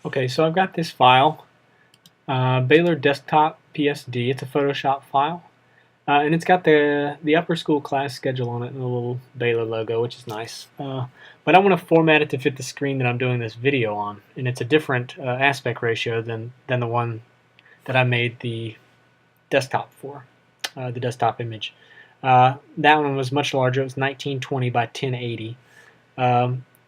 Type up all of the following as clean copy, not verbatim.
Okay, so I've got this file, Baylor Desktop PSD. It's a Photoshop file, and it's got the upper school class schedule on it and a little Baylor logo, which is nice. But I want to format it to fit the screen that I'm doing this video on, and it's a different aspect ratio than the one that I made the desktop for, the desktop image. That one was much larger. It was 1920 by 1080.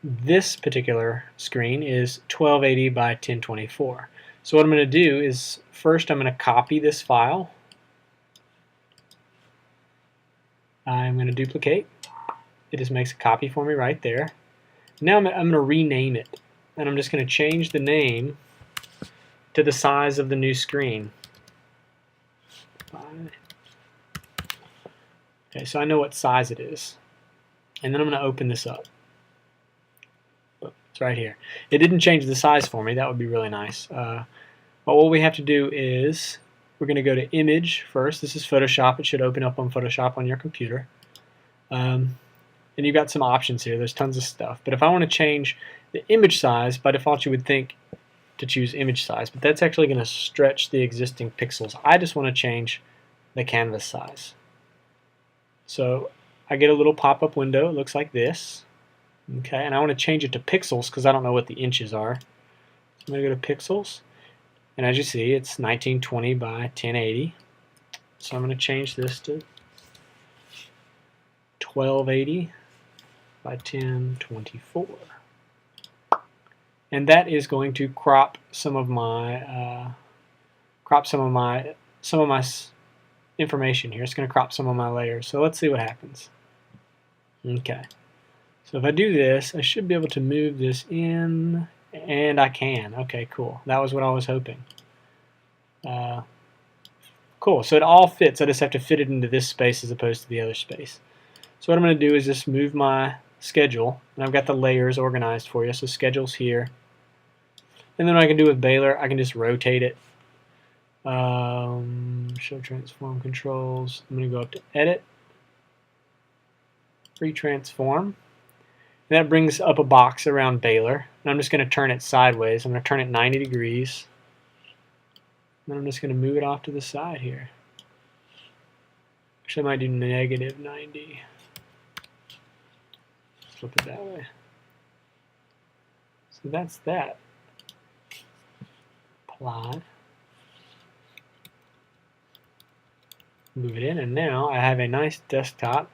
This particular screen is 1280 by 1024. So what I'm going to do is first I'm going to copy this file. I'm going to duplicate. It just makes a copy for me right there. Now I'm going to rename it, and I'm just going to change the name to the size of the new screen. Okay, so I know what size it is. And then I'm going to open this up. It's right here. It didn't change the size for me. That would be really nice. But what we have to do is we're going to go to Image first. This is Photoshop. It should open up on Photoshop on your computer. And you've got some options here. There's tons of stuff. But if I want to change the image size, by default you would think to choose image size, but that's actually going to stretch the existing pixels. I just want to change the canvas size. So I get a little pop-up window. It looks like this. Okay, and I want to change it to pixels because I don't know what the inches are. So I'm going to go to pixels, and as you see, it's 1920 by 1080. So I'm going to change this to 1280 by 1024, and that is going to crop some of my information here. It's going to crop some of my layers. So let's see what happens. Okay. So if I do this, I should be able to move this in, and I can. Okay, cool. That was what I was hoping. Cool. So it all fits. I just have to fit it into this space as opposed to the other space. So what I'm going to do is just move my schedule, and I've got the layers organized for you. So schedule's here. And then what I can do with Baylor, I can just rotate it. Show transform controls. I'm going to go up to Edit, Retransform. That brings up a box around Baylor, and I'm just going to turn it sideways. I'm going to turn it 90 degrees. And then I'm just going to move it off to the side here. Actually, I might do negative 90. Flip it that way. So that's that. Apply. Move it in, and now I have a nice desktop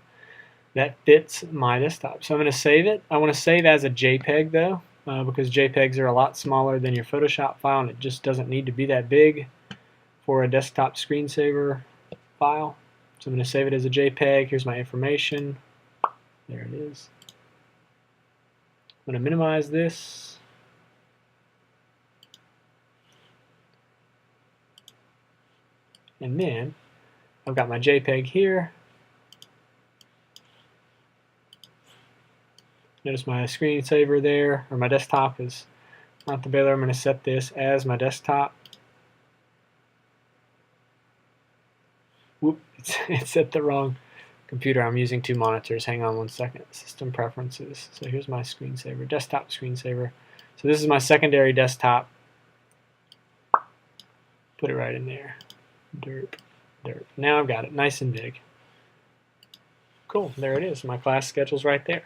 that fits my desktop. So I'm going to save it. I want to save as a JPEG though, because JPEGs are a lot smaller than your Photoshop file, and it just doesn't need to be that big for a desktop screensaver file. So I'm going to save it as a JPEG. Here's my information. There it is. I'm going to minimize this. And then I've got my JPEG here. Notice my screensaver there, or my desktop is not the Baylor. I'm going to set this as my desktop. Whoop, it's at the wrong computer. I'm using two monitors. Hang on one second. System preferences. So here's my screensaver, desktop screensaver. So this is my secondary desktop. Put it right in there. Derp, derp. Now I've got it nice and big. Cool, there it is. My class schedule's right there.